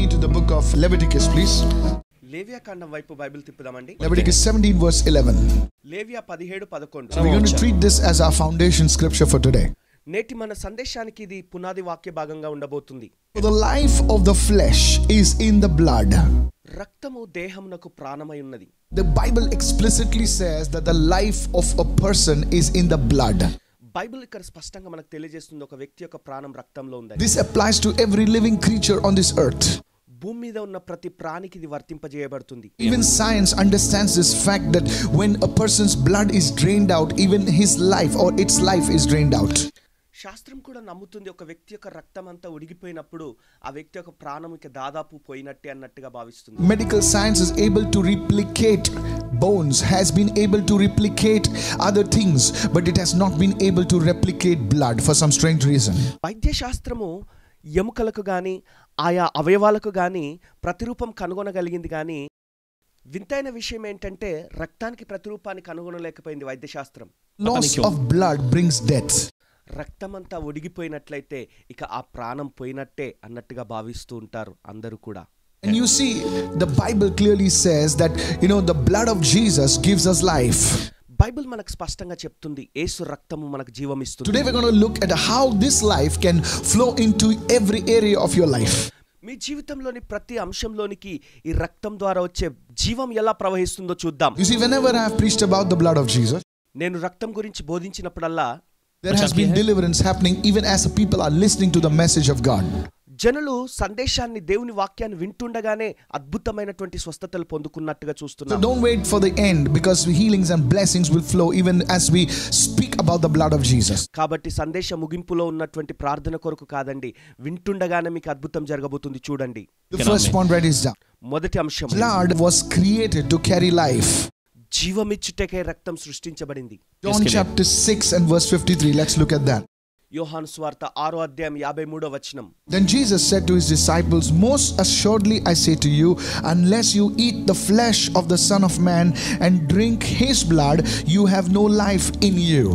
me to the book of Leviticus, please. లేవియాకాండం వైపు Bible తిప్పుదామండి. Leviticus 17 verse 11. లేవియా 17:11. So we're going to treat this as our foundation scripture for today. నేటి మన సందేశానికి ఇది పునాది వాక్య భాగంగా ఉండబోతుంది. The life of the flesh is in the blood. రక్తము దేహమునకు ప్రాణమై ఉన్నది. The Bible explicitly says that the life of a person is in the blood. Bible ఇక్కడ స్పష్టంగా మనకు తెలియజేస్తుంది ఒక వ్యక్తి యొక్క ప్రాణం రక్తంలో ఉంది. This applies to every living creature on this earth. భూమి మీద ఉన్న ప్రతి ప్రాణికి ఇది వర్తింపజేయబడుతుంది. Even science understands this fact that when a person's blood is drained out, even his life or its life is drained out. శాస్త్రం కూడా నమ్ముతుంది ఒక వ్యక్తి యొక్క రక్తం అంతా ఉడిగిపోయినప్పుడు ఆ వ్యక్తి యొక్క ప్రాణం ఇక దాదాపు పోయినట్టే అన్నట్టుగా భావిస్తుంది. Medical science is able to replicate bones, has been able to replicate other things, but it has not been able to replicate blood for some strange reason. వైద్య శాస్త్రము ఎముకలకు గాని ఆయా అవయవాలకు గాని ప్రతిరూపం కనుగొనగలిగింది గాని వింతైన విషయం ఏంటంటే రక్తానికి ప్రతిరూపాన్ని కనుగొనలేకపోయింది వైద్య శాస్త్రం. Loss of blood brings death. రక్తమంతా ఒడిగిపోయినట్లయితే ఇక ఆ ప్రాణం పోయినట్టే అన్నట్టుగా భావిస్తూ ఉంటారు అందరూ కూడా. And you see, the Bible clearly says that, the blood of Jesus gives us life. Bible మనకు స్పష్టంగా చెప్తుంది యేసు రక్తము మనకు జీవం ఇస్తుంది. Today we're going to look at how this life can flow into every area of your life. మీ జీవితంలోని ప్రతి అంశంలోనికి ఈ రక్తం ద్వారా వచ్చే జీవం ఎలా ప్రవహిస్తుందో చూద్దాం. You see, whenever I have preached about the blood of Jesus, నేను రక్తం గురించి బోధించినప్పుడల్లా there has been deliverance happening even as the people are listening to the message of God. జనులు సందేశాన్ని దేవుని వాక్యాన్ని వింటుండగానే అద్భుతమైనటువంటి స్వస్థతలు పొందుకున్నట్టుగా చూస్తున్నాం. So don't wait for the end, because healings and blessings will flow even as we speak about the blood of Jesus. కాబట్టి సందేశ ముగింపులో ఉన్నటువంటి ప్రార్థన కొరకు కాదండి, వింటుండగానే మీకు అద్భుతం జరగబోతుంది చూడండి. The first point, write this down. మొదటి అంశం, blood was created to carry life. జీవమిచ్చుటకే రక్తం సృష్టించబడింది. John chapter 6 and verse 53. Let's look at that. యోహాను సువార్త 6:53. Then Jesus said to his disciples, most assuredly I say to you, unless you eat the flesh of the Son of Man and drink his blood, you have no life in you.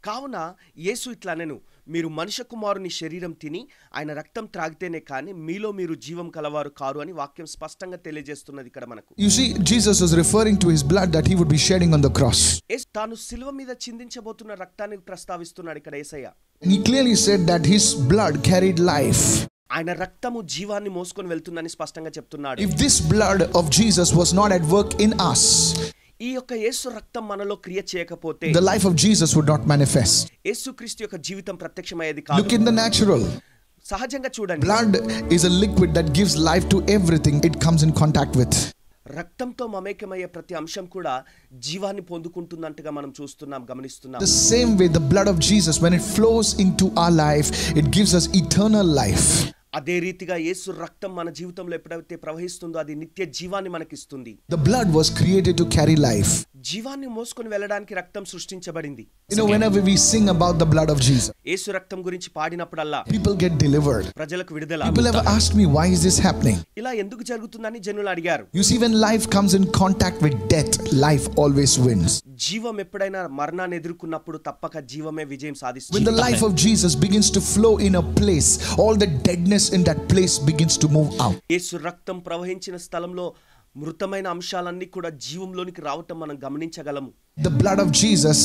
కావున యేసు ఇట్లా నేను, మీరు మనుష్య కుమారుని శరీరం తిని ఆయన రక్తం త్రాగితేనే కానీ మీలో మీరు జీవం కలవారు కారు అని వాక్యం స్పష్టంగా తెలియజేస్తున్నది ఇక్కడ మనకు. You see, Jesus is referring to his blood that he would be shedding on the cross. తాను సిలువ మీద చిందించబోతున్న రక్తాన్ని ప్రస్తావిస్తున్నాడు ఇక్కడ యేసయ్య. And he clearly said that his blood carried life. ఆయన రక్తము జీవాన్ని మోసుకొని వెళ్తుందని స్పష్టంగా చెప్తున్నాడు. If this blood of Jesus was not at work in us, ఈ యొక్క యేసు రక్తం మనలో క్రియ చేయకపోతే the life of Jesus would not manifest. యేసుక్రీస్తు యొక్క జీవితం ప్రత్యక్షమయ్యేది కాదు. Look in the natural. సహజంగా చూడండి, blood is a liquid that gives life to everything it comes in contact with. రక్తంతో మమేకమయ్యే ప్రతి అంశం కూడా జీవాన్ని పొందుకుంటున్నట్టుగా మనం చూస్తున్నాం, గమనిస్తున్నాం. The same way the blood of Jesus, when it flows into our life, it gives us eternal life. అదే రీతిగా యేసు రక్తం మన జీవితంలో ఎప్పుడైతే ప్రవహిస్తుందో అది నిత్య జీవాన్ని మనకిస్తుంది. The blood was created to carry life. జీవాన్ని మోసుకొని వెళ్ళడానికి రక్తం సృష్టించబడింది. Whenever we sing about the blood of Jesus, యేసు రక్తం గురించి పాడినప్పుడల్లా people get delivered. ప్రజలకు విడుదల. People have asked me, why is this happening? ఇలా ఎందుకు జరుగుతుందని జనులు అడిగారు. You see, when life comes in contact with death, life always wins. జీవం ఎప్పుడైనా మరణాన్ని ఎదుర్కొన్నప్పుడు తప్పక జీవమే విజయం సాధిస్తుంది. When the life of Jesus begins to flow in a place, all the deadness in that place begins to move out. యేసు రక్తం ప్రవహించిన స్థలంలో మృతమైన అంశాలన్నీ కూడా జీవంలోనికి రావటం మనం గమనించగలము. The blood of Jesus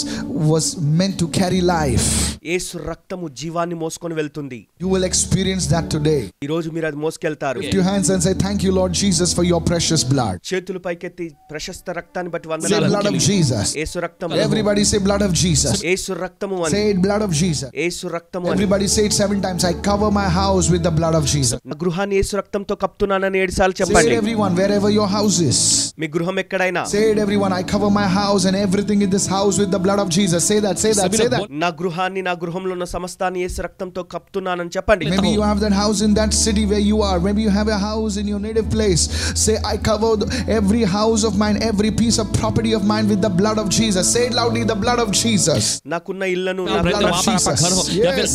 was meant to carry life. యేసు రక్తము జీవాన్ని మోసుకొని వెళ్తుంది. You will experience that today. ఈ రోజు మీరు అది మోసుకెళ్తారు. Lift your hands and say, thank you Lord Jesus for your precious blood. చేతులు పైకెత్తి ప్రశస్త రక్తాన్ని బట్టి Say వందనాలు. blood of Jesus. యేసు రక్తము. Everybody say blood of Jesus. యేసు రక్తము అని. Say it, blood of Jesus. యేసు రక్తము అని. Everybody say it 7 times. I cover my house with the blood of Jesus. నా గృహాన్ని యేసు రక్తంతో కప్పుతున్నానని 7 సార్లు Say చెప్పండి. it everyone, wherever your house is. మీ గృహం ఎక్కడైనా. Say it everyone, I cover my house and everything in this house with the blood of Jesus. Say that, say that, say that. నా గృహాన్ని నా గృహంలో ఉన్న సమస్తాన్ని యేసు రక్తంతో కప్పుతున్నానని చెప్పండి. Maybe you have that house in that city where you are. Maybe you have a house in your native place. Say, I cover every house of mine, every piece of property of mine with the blood of Jesus. Say it loudly, the blood of Jesus. నాకున్న ఇళ్ళను, The blood of Jesus. Yes.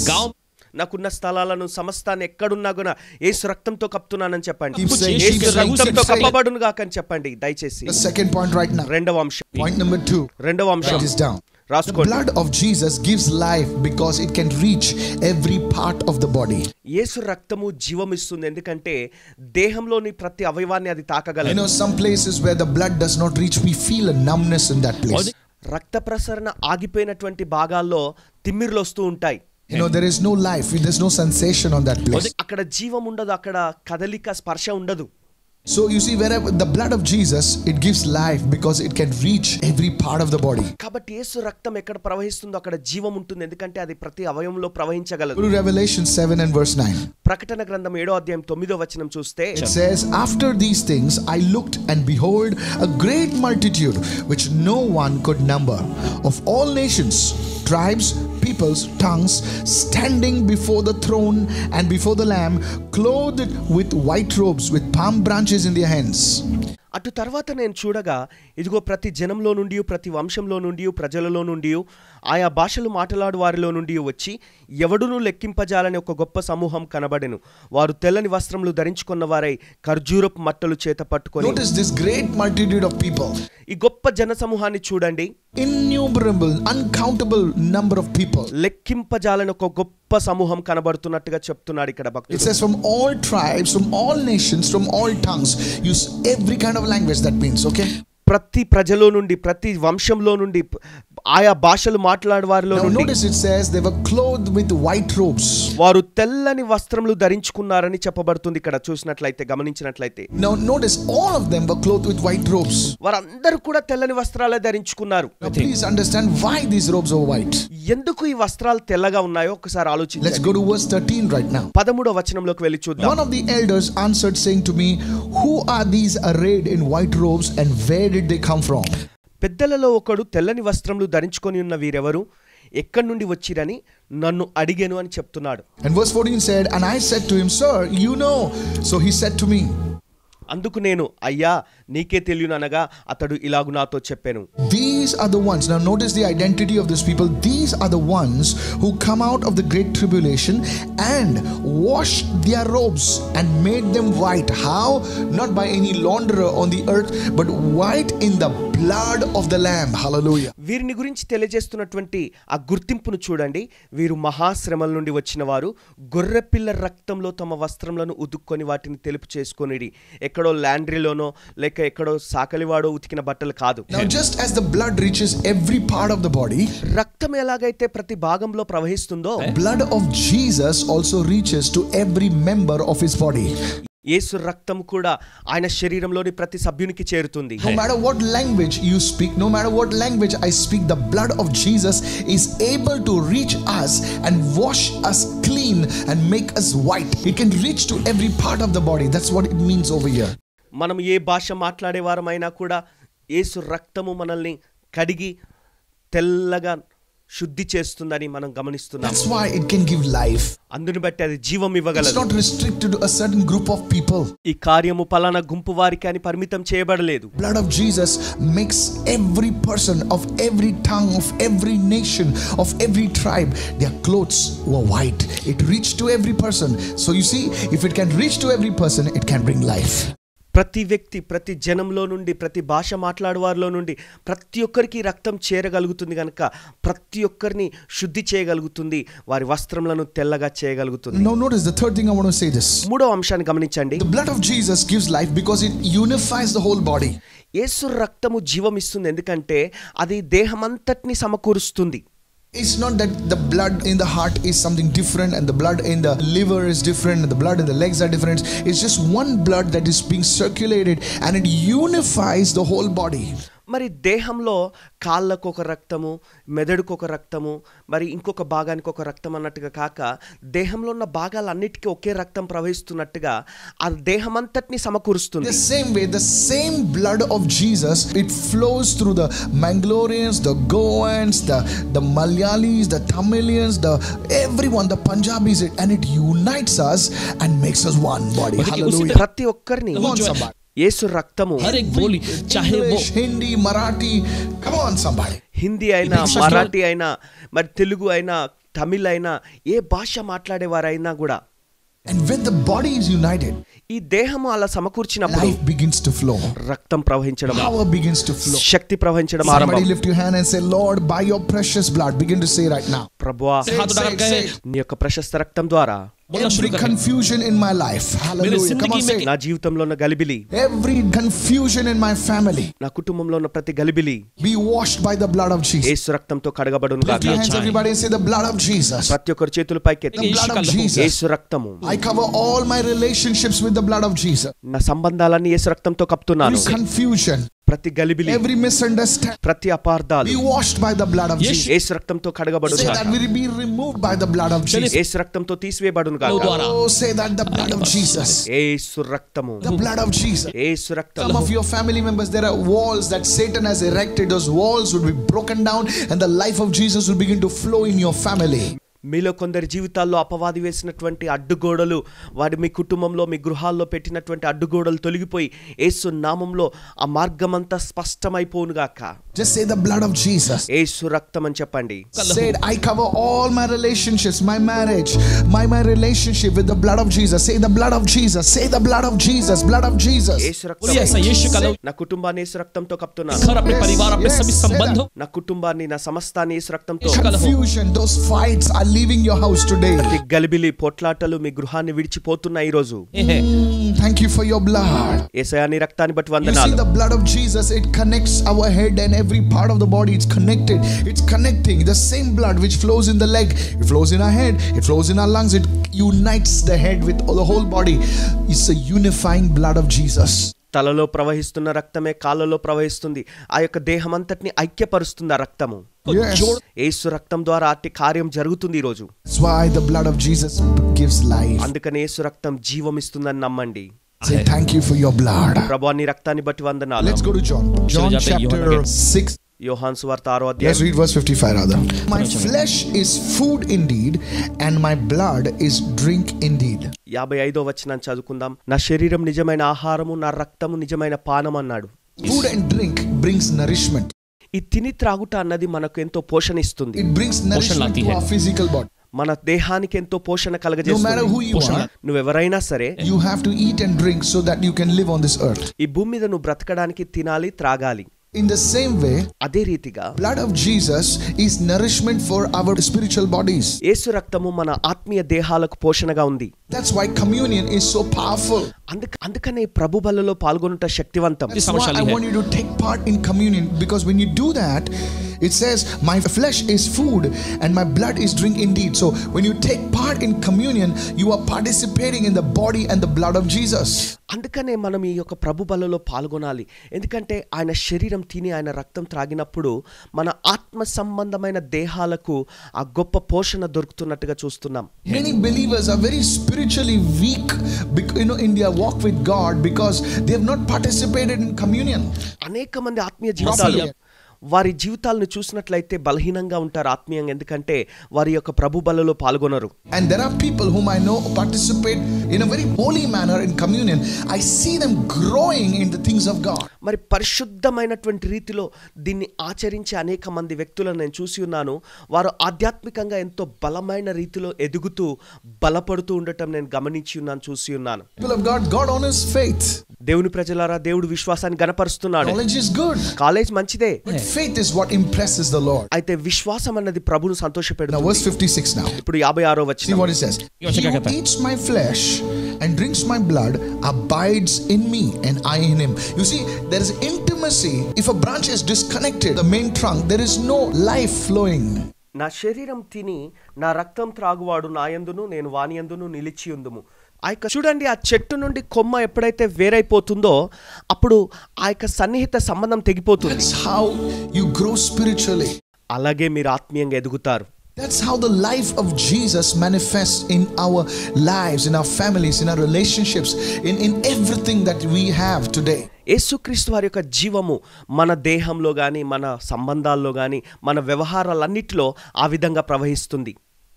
నాకున్న స్థలాలను సమస్తాన్ని ఎక్కడున్నా కూడా యేసు రక్తంతో కప్పుతున్నానని చెప్పండి. Keep saying, యేసు keep saying, రక్తంతో keep saying. కప్పబడును గాక అని చెప్పండి దయచేసి. The second point right now. రెండవ అంశం. Point number 2. రెండవ అంశం. Write this down. The రాసుకోండి. blood of Jesus gives life because it can reach every part of the body. యేసు రక్తము జీవమిస్తుంది, ఎందుకంటే దేహంలోని ప్రతి అవయవాన్ని అది You తాకగలదు. know, some places where the blood does not reach, we feel a numbness in that place. రక్త ప్రసరణ ఆగిపోయినటువంటి భాగాల్లో తిమ్మిర్లు వస్తూ ఉంటాయి. You know, there is no life, there's no sensation on that place. అక్కడ జీవం ఉండదు, అక్కడ కదలిక స్పర్శ ఉండదు. So you see, wherever the blood of Jesus, it gives life because it can reach every part of the body. కాబట్టి యేసు రక్తం ఎక్కడ ప్రవహిస్తుందో అక్కడ జీవం ఉంటుంది, ఎందుకంటే అది ప్రతి అవయవంలో ప్రవహించగలదు. Go to Revelation 7 and verse 9. ప్రకటన గ్రంథం 7వ అధ్యాయం 9వ వచనం చూస్తే It says, after these things I looked and behold a great multitude which no one could number, of all nations, tribes, peoples, tongues, standing before the throne and before the Lamb, clothed with white robes, with palm branches in their hands. అటు తర్వాత నేను చూడగా ఇదిగో ప్రతి జనంలో నుండి, ప్రతి వంశంలో నుండి, ప్రజలలో నుండి, ఆయా భాషలు మాట్లాడు వారిలో నుండి వచ్చి ఎవడునూ లెక్కింపజాలని ఒక గొప్ప సమూహం కనబడెను. వారు తెల్లని వస్త్రములు ధరించుకున్న వారై ఖర్జూరపు మట్టలు చేత పట్టుకొని. Notice this great multitude of people. ఈ గొప్ప జన సమూహాన్ని చూడండి. Innumerable, uncountable number of people. లెక్కింపజాలని ఒక గొప్ప సమూహం కనబడుతున్నట్టుగా చెప్తున్నాడు ఇక్కడ It భక్తుడు. says from all tribes, from all nations, from all tongues. Use every kind of language that means, okay? ప్రతి ప్రజలో నుండి, ప్రతి వంశంలో నుండి, ఆయా భాషలు మాట్లాడే వారిలో Now నుండి notice it says they were clothed with white robes. వారు తెల్లని వస్త్రములు ధరించుకున్నారని చెప్పబడుతుంది ఇక్కడ చూసినట్లయితే, గమనించినట్లయితే. Now notice all of them were clothed with white robes. వారందరూ కూడా తెల్లని వస్త్రాలే ధరించుకున్నారు. Now please understand why these robes are white. ఎందుకు ఈ వస్త్రాలు తెల్లగా ఉన్నాయో ఒకసారి Let's ఆలోచించండి. go to verse 13 right now. 13వ వచనంలోకి వెళ్ళి చూద్దాం. One of the elders answered saying to me, who are these arrayed in white robes and where did they come from? పెద్దలలో ఒకడు తెల్లని వస్త్రములు ధరించుకొని ఉన్న వీరెవరు, ఎక్కడి నుండి వచ్చిరని నన్ను అడిగెను అని చెప్తున్నాడు. And verse 14 said, and I said to him, sir, you know. So he said to me, అందుకు నేను, అయ్యా నీకే తెలియను అనగా అతడు ఇలాగు నాతో చెప్పాను. these are the ones. Now notice the identity of these people. These are the ones who come out of the great tribulation and washed their robes and made them white. How? Not by any launderer on the earth, but white in the blood of the Lamb. Hallelujah. వీరిని గురించి తెలియజేస్తున్నటువంటి ఆ గుర్తింపును చూడండి. వీరు మహాశ్రమల నుండి వచ్చిన వారు, గొర్రెపిల్ల రక్తంలో తమ వస్త్రములను ఉదుక్కొని వాటిని తెలుపు చేసుకొనిడి. ఎక్కడో లాండ్రీలోనో లేక ఎక్కడో సాకలివాడో ఉతికిన బట్టలు కాదు. Now just as the blood reaches every part of the body, రక్తం ఎలాగైతే ప్రతి భాగంలో ప్రవహిస్తుందో, blood of Jesus also reaches to every member of his body. యేసు రక్తం కూడా ఆయన శరీరంలోని ప్రతి సభ్యునికి చేరుతుంది. No matter what language you speak, no matter what language I speak, the blood of Jesus is able to reach us and wash us clean and make us white. It can reach to every part of the body. That's what it means over here. మనం ఏ భాష మాట్లాడేవారమైనా కూడా యేసు రక్తము మనల్ని కడిగి తెల్లగా శుద్ధి చేస్తుందని మనం గమనిస్తున్నాం. That's why it can give life. అందుని బట్టి అది జీవం It's ఇవ్వగలదు. not restricted to a certain group of people. ఈ కార్యము పలానా గుంపు వారికి అని పరిమితం చేయబడలేదు. Blood of Jesus makes every person of every tongue, of every nation, of every tribe, their clothes were white. It reached to every person. So you see, if it can reach to every person, it can bring life. ప్రతి వ్యక్తి, ప్రతి జనంలో నుండి, ప్రతి భాష మాట్లాడేవారిలో నుండి ప్రతి ఒక్కరికి రక్తం చేరగలుగుతుంది కనుక ప్రతి ఒక్కరిని శుద్ధి చేయగలుగుతుంది, వారి వస్త్రములను తెల్లగా చేయగలుగుతుంది. Now notice the third thing I want to say this. మూడో అంశాన్ని గమనించండి. The blood of Jesus gives life because it unifies the whole body. యేసు రక్తము జీవం ఇస్తుంది, ఎందుకంటే అది దేహమంతటిని సమకూరుస్తుంది. It's not that the blood in the heart is something different and the blood in the liver is different and the blood in the legs are different. It's just one blood that is being circulated and it unifies the whole body. మరి దేహంలో కాళ్ళకు ఒక రక్తము, మెదడుకు ఒక రక్తము, మరి ఇంకొక భాగానికి ఒక రక్తం అన్నట్టుగా కాక దేహంలో ఉన్న భాగాలన్నిటికీ ఒకే రక్తం ప్రవహిస్తున్నట్టుగా ఆ దేహమంతటిని సమకూరుస్తుంది. The same way, the same blood of Jesus, it flows through the Mangaloreans, the Goans, the Malayalis, the Tamilians, the everyone, the Punjabis, and it unites us and makes us one body. Hallelujah. ప్రతి ఒక్కరిని Come on, somebody. యేసు రక్తము हर एक बोली चाहे वो English, Hindi, Marathi. Come on, somebody. Hindi అయినా, మరాఠీ అయినా, మరి తెలుగు అయినా, తమిళ్ అయినా, ఏ భాష మాట్లాడేవారైనా కూడా And when the body is united, ఈ దేహము అలా సమకూర్చినప్పుడు life begins to flow. రక్తం ప్రవహించడం, Power begins to flow. శక్తి ప్రవహించడం Somebody ఆరంభం. lift your hand and say, Lord, by your precious blood, begin to say right now. ప్రభువా, నీ యొక్క ప్రశస్త రక్తం ద్వారా Every confusion in my life, hallelujah, come on, say it. నా జీవితంలో ఉన్న గలిబిలి, Every confusion in my family, నా కుటుంబంలో ఉన్న ప్రతి గలిబిలి be washed by the blood of Jesus. యేసు రక్తంతో కడగబడును Lift గాక. your hands, everybody, and say the blood of Jesus. ప్రతి ఒక్కరి చేతులు పైకెత్తి, The blood of Jesus. యేసు రక్తము. I cover all my relationships with the blood of Jesus. నా సంబంధాలన్నీ యేసు రక్తంతో కప్పుతున్నాను. Every confusion, ప్రతి గలిబిలి, every misunderstanding, ప్రతి అపార్థాలు be washed by the blood of Jesus. యేసు రక్తంతో కడగబడును Say గాక. that will be removed by the blood of Jesus. యేసు రక్తంతో తీసివేయబడును గాక. Oh, say that the blood of Jesus. యేసు రక్తము, The blood of Jesus. Yesu Some రక్తము. of your family members, there are walls that Satan has erected. Those walls would be broken down and the life of Jesus will begin to flow in your family. మీలో కొందరి జీవితాల్లో అపవాది వేసినటువంటి అడ్డుగోడలు, వాడి మీ కుటుంబంలో మీ గృహాల్లో పెట్టినటువంటి అడ్డుగోడలు తొలగిపోయి యేసు నామంలో ఆ మార్గమంతా స్పష్టమైపోవును గాక. Just say the blood of Jesus. యేసు రక్తం అని చెప్పండి. Say it, I cover all my relationships, my marriage, my relationship with the blood of Jesus. Say the blood of Jesus. Say the blood of Jesus. Blood of Jesus. యేసు రక్తం. నా కుటుంబాన్ని యేసు రక్తంతో కప్తున్నాను. నా కుటుంబాన్ని, నా సమస్తాన్ని యేసు రక్తంతో. Confusion, those fights are leaving your house today. ప్రతి గలిబిలి, పోట్లాటలు మీ గృహాన్ని విడిచిపోతున్నాయి ఈ రోజు. Thank you for your blood. యేసయ్యా నీ రక్తాన్ని బట్టి You see వందనాలు. the blood of Jesus, it connects our head and every part of the body. It's connected. It's connecting. The same blood which flows in the leg, it flows in our head, it flows in our lungs. It unites the head with the whole body. It's a unifying blood of Jesus. తలలో ప్రవహిస్తున్న రక్తమే కాళ్ళలో ప్రవహిస్తుంది. ఆ యొక్క దేహం అంతటిని ఐక్యపరుస్తుంది ఆ రక్తము. Yes. యేసు రక్తం ద్వారా అట్టి కార్యం జరుగుతుంది ఈ రోజు. That's why the blood of Jesus gives life. అందుకని యేసు రక్తం జీవం ఇస్తుందని నమ్మండి. Say thank you for your blood. ప్రభువా నీ రక్తాన్ని బట్టి వందనాలు. Let's go to John. John chapter 6. యోహాను సువార్త 6వ Let's అధ్యాయం. read verse 55 rather. My flesh is food indeed, and my blood is drink indeed. 55వ వచనం చదువుకుందాం. నా శరీరం నిజమైన ఆహారము, నా రక్తము నిజమైన పానం అన్నాడు. Food and drink brings nourishment. ఈ తిని త్రాగుట అన్నది మనకు ఎంతో పోషణ ఇస్తుంది. It brings nourishment to our physical body. మన దేహానికి ఎంతో పోషణ No matter కలగజేస్తుంది. who you are, నువ్వెవరైనా సరే you have to eat and drink so that you can live on this earth. ఈ భూమి మీద నువ్వు బ్రతకడానికి తినాలి, త్రాగాలి. In the same way, అదే రీతిగా blood of Jesus is nourishment for our spiritual bodies. యేసు రక్తము మన ఆత్మీయ దేహాలకు పోషణగా ఉంది. That's why communion is so powerful. అందుకనే ప్రభు బలలో పాల్గొనుట శక్తివంతం. That's why I want you to take part in communion, because when you do that, it says my flesh is food and my blood is drink indeed. So when you take part in communion, you are participating in the body and the blood of Jesus. అందుకనే మనం ఈ యొక్క ప్రభు బలలో పాల్గొనాలి. ఎందుకంటే ఆయన శరీరం తిని ఆయన రక్తం త్రాగినప్పుడు మన ఆత్మ సంబంధమైన దేహాలకు ఆ గొప్ప పోషణ దొరుకుతున్నట్టుగా చూస్తున్నాం. Many believers are very spiritually weak, in their walk with God, because they have not participated in communion. అనేక మంది ఆత్మీయ జీవితాలు వారి జీవితాలను చూసినట్లయితే బలహీనంగా ఉంటారు ఆత్మీయంగా. ఎందుకంటే వారి యొక్క ప్రభు బలలో పాల్గొనరు. And there are people whom I know participate in a very holy manner in communion. I see them growing in the things of God. మరి పరిశుద్ధమైనటువంటి రీతిలో దీన్ని ఆచరించే అనేక మంది వ్యక్తులను నేను చూసి ఉన్నాను. వారు ఆధ్యాత్మికంగా ఎంతో బలమైన రీతిలో ఎదుగుతూ బలపడుతూ ఉండటం నేను గమనించి ఉన్నాను, చూసి ఉన్నాను. People of God, God honors faith. దేవుని ప్రజలారా, దేవుడు విశ్వాసాన్ని గణపరుస్తున్నాడు. Knowledge is good. కాలేజ్ మంచిదే. But faith is what impresses the Lord. అయితే విశ్వాసం అన్నది ప్రభువును Now సంతోషపెడుతుంది. verse 56 now. ఇప్పుడు 56వ See వచనం. what it says. He who eats my flesh and drinks my blood abides in me and I in him. You see, there is intimacy. If a branch is disconnected, the main trunk, there is no life flowing. నా శరీరం తిని నా రక్తం త్రాగువాడు నాయందును నేను వానియందును నిలిచి ఉందుము. ఆ యొక్క చూడండి, ఆ చెట్టు నుండి కొమ్మ ఎప్పుడైతే వేరైపోతుందో అప్పుడు ఆ యొక్క సన్నిహిత సంబంధం తెగిపోతుంది. That's how you grow spiritually. అలాగే మీరు ఆత్మీయంగా ఎదుగుతారు. That's how the life of Jesus manifests in our lives, in our families, in our relationships, in everything that we have today. యేసుక్రీస్తు వారి యొక్క జీవము మన దేహంలో గాని, మన సంబంధాల్లో గాని, మన వ్యవహారాలన్నిటిలో ఆ విధంగా ప్రవహిస్తుంది.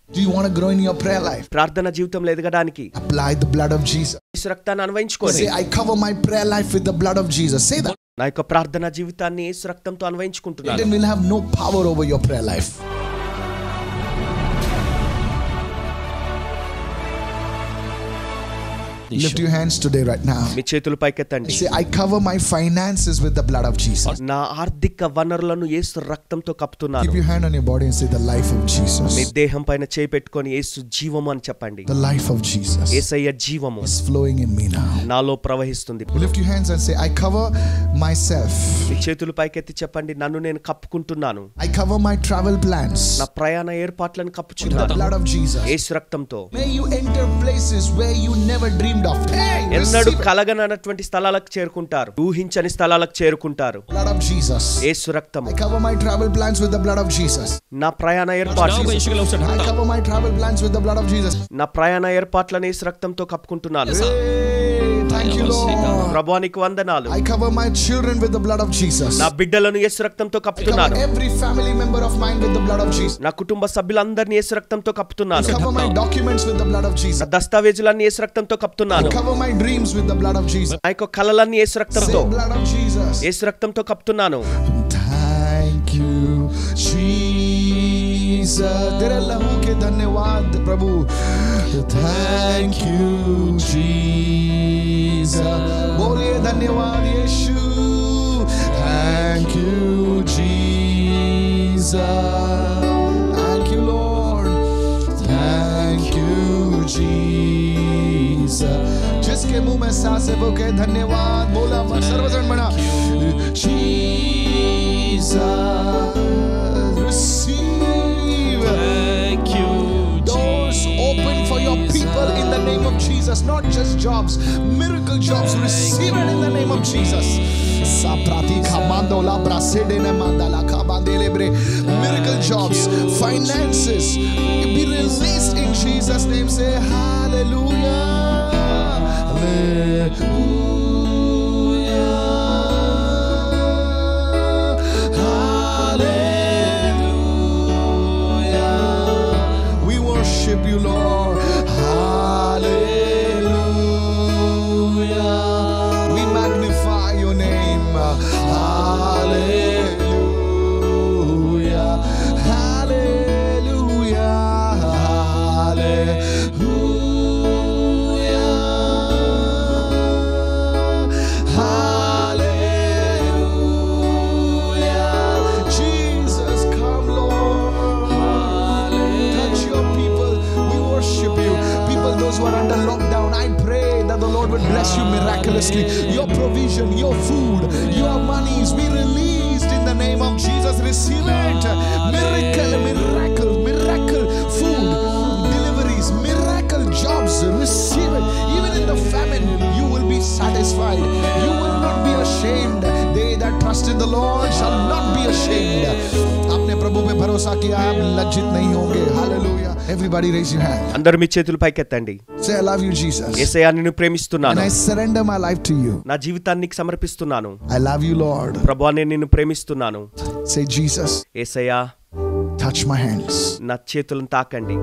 Do you want to grow in your prayer life? ప్రార్థన జీవితంలో ఎదగడానికి Apply the blood of Jesus. యేసు రక్తాన్ని అన్వయించుకోండి. Say, I cover my prayer life with the blood of Jesus. Say that. నా యొక్క ప్రార్థన జీవితాన్ని యేసు రక్తంతో అన్వయించుకుంటున్నాను. Satan will have no power over your prayer life. Lift your hands today right now. మీ చేతులు పైకెత్తండి. Say, I cover my finances with the blood of Jesus. నా ఆర్థిక వనరులను యేసు రక్తంతో కప్పుతున్నాను. Keep your hand on your body and say, the life of Jesus. మీ దేహం పైన చేయి పెట్టుకొని యేసు జీవము అని చెప్పండి. The life of Jesus యేసయ్య జీవము is flowing in me now. నాలో ప్రవహిస్తుంది. Lift your hands and say, I cover myself. మీ చేతులు పైకెత్తి చెప్పండి, నన్ను నేను కప్పుకుంటున్నాను. I cover my travel plans. నా ప్రయాణ ఏర్పాట్లను The కప్పుచున్నాను blood of Jesus. యేసు రక్తంతో. May you enter places where you never dreamed of. Hey, ఎన్నడూ receive it. కలగనటువంటి స్థలాలకు చేరుకుంటారు, ఊహించని స్థలాలకు చేరుకుంటారు. Blood of Jesus. యేసు రక్తము. I cover my travel plans with the blood of Jesus. నా ప్రయాణ ఏర్పాట్లు I cover my travel plans with the blood of Jesus. నా ప్రయాణ ఏర్పాట్లను యేసు రక్తంతో కప్పుకుంటున్నాను. Hey, thank you, Lord. ప్రభువానికి వందనాలు. I cover my children with the blood of Jesus. నా బిడ్డలను యేసు రక్తంతో I కప్పుతున్నాను. cover every family member of mine with the blood of Jesus. నా కుటుంబ సభ్యులందరినీ యేసు రక్తంతో I కప్పుతున్నాను. cover my documents with the blood of Jesus. నా దస్తావేజులన్నీ యేసు రక్తంతో I కప్పుతున్నాను. cover my dreams with the blood of Jesus. నా యొక్క కలలన్నీ యేసు Say రక్తంతో blood of Jesus. యేసు రక్తంతో కప్పుతున్నాను. Thank you, Jesus. तेरे लहू के धन्यवाद प्रभु. Thank you, Jesus. बोलिए धन्यवाद यीशु. Thank you, Jesus. Thank you, Lord. Thank you, Jesus. जिसके मुंह में सांस है वो कहे धन्यवाद. बोला सर्वजन बना Jesus. Receive. Thank you, Doors open for your people in the name of Jesus. Not just jobs, miracle jobs. Receive it in the name of Jesus. Saprati khamando la brasede ne mandala khabandele bre. Miracle jobs, finances be released in Jesus' name. Say hallelujah. Hallelujah. Hallelujah. We worship you, Lord. Hallelujah. We magnify your name. Hallelujah. Hallelujah. Hallelujah. Jesus, come, Lord. Touch your people. We worship you. People, those who are under lockdown, I pray that the Lord will bless you miraculously. Your provision, your food, your monies be released in the name of Jesus. Receive it. Miracle, miracle, miracle. Food, deliveries, miracle jobs. Receive it. Even in the famine, you will be satisfied. You will not be ashamed. They that trust in the Lord shall not be ashamed. आपने प्रभु पे भरोसा किया, आप लज्जित नहीं होंगे. Hallelujah. Everybody raise your hand. అందరూ మీ చేతులు పైకెత్తండి. Say, I love you, Jesus. యేసయ్యా నిన్ను And ప్రేమిస్తున్నాను. I surrender my life to you. నా జీవితాన్ని నీకు సమర్పిస్తున్నాను. I love you, Lord. ప్రభువా నేను నిన్ను ప్రేమిస్తున్నాను. Say, Jesus, Yesayya touch my hands. నా చేతులను తాకండి.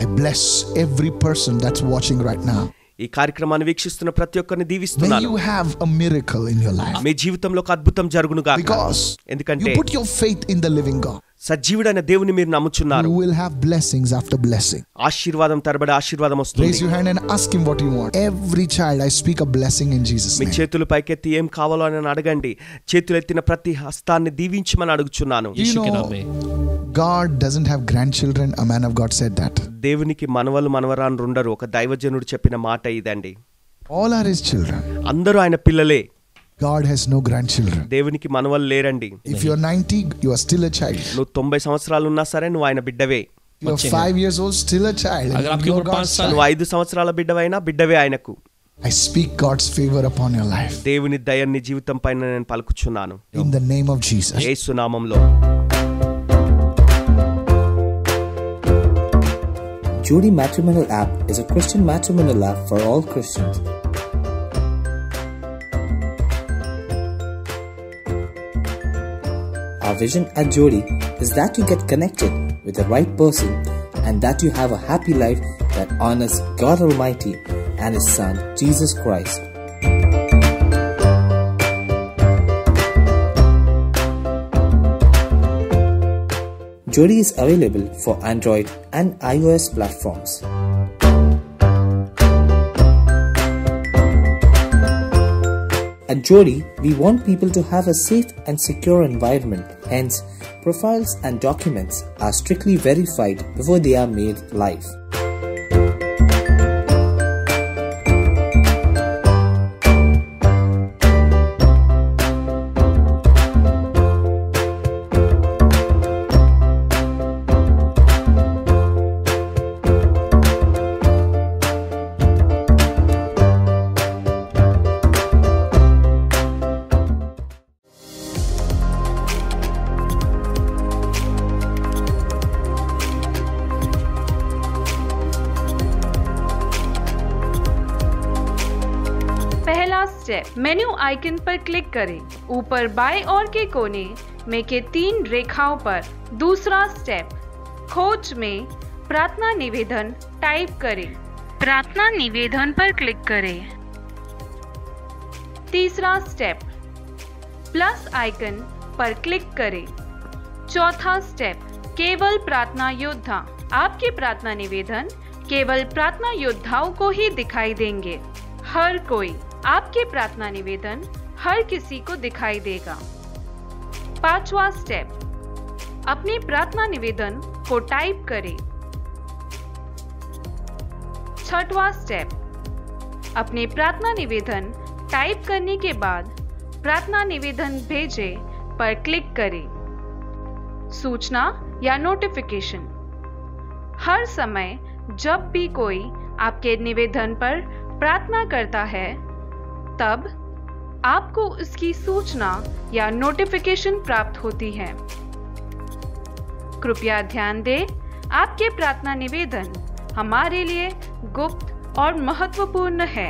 I bless every person that's watching right now. ఈ కార్యక్రమాన్ని వీక్షిస్తున్న ప్రతి ఒక్కరిని May దీవిస్తున్నాను. you have a miracle in your life. మీ జీవితంలో ఒక అద్భుతం జరుగును గాక. Because ఎందుకంటే you put your faith in the living God. సజీవుడైన దేవుని మీరు నమ్ముచున్నారు. You will have blessings after blessing. ఆశీర్వాదం తరబడి ఆశీర్వాదం Raise వస్తుంది. your hand and ask him what you want. Every child, I speak a blessing in Jesus' me name. చేతులు పైకెత్తి ఏం కావాలో అని అడగండి. చేతులు ఎత్తిన ప్రతి హస్తాన్ని దీవించమని అడుగుచున్నాను. You know, God doesn't have grandchildren. A man of God said that. దేవునికి మనవలు మనవరాను ఉండరు. ఒక దైవజనుడు చెప్పిన మాట ఇదండి. All are his children. అందరూ ఆయన పిల్లలే. God has no grandchildren. దేవునికి మనవలు లేరండి. If you're 90, you are still a child. నువ్వు 90 సంవత్సరాలు ఉన్నా సరే నువ్వు ఆయన బిడ్డవే. You're 5 years old, still a child. अगर आपकी You're उम्र God's 5 साल నువ్వు child. 5 సంవత్సరాల బిడ్డవైనా బిడ్డవే ఆయనకు. I speak God's favor upon your life. దేవుని దయని జీవితం పైన నేను పలుకుచున్నాను. In the name of Jesus. యేసు నామములో. Jodi Matrimonial App is a Christian matrimonial app for all Christians. Our vision at Jodi is that you get connected with the right person and that you have a happy life that honors God Almighty and His Son, Jesus Christ. Jodi is available for Android and iOS platforms. At Jodi, we want people to have a safe and secure environment. Hence, profiles and documents are strictly verified before they are made live. पहला step, menu icon पर click करें। ऊपर बाएं ओर के कोने में के 3 रेखाओं पर। दूसरा स्टेप, खोज में प्रार्थना निवेदन टाइप करें। प्रार्थना निवेदन पर क्लिक करें। तीसरा स्टेप, प्लस आइकन पर क्लिक करें। चौथा स्टेप, केवल प्रार्थना योद्धा। आपके प्रार्थना निवेदन केवल प्रार्थना योद्धाओं को ही दिखाई देंगे। हर कोई आपके प्रार्थना निवेदन हर किसी को दिखाई देगा। पांचवा स्टेप, अपने प्रार्थना निवेदन को टाइप करें। छठवां स्टेप, अपने प्रार्थना निवेदन टाइप करने के बाद प्रार्थना निवेदन भेजे पर क्लिक करें। सूचना या नोटिफिकेशन, हर समय जब भी कोई आपके निवेदन पर प्रार्थना करता है तब आपको उसकी सूचना या नोटिफिकेशन प्राप्त होती है। कृपया ध्यान दें, आपके प्रार्थना निवेदन हमारे लिए गुप्त और महत्वपूर्ण है।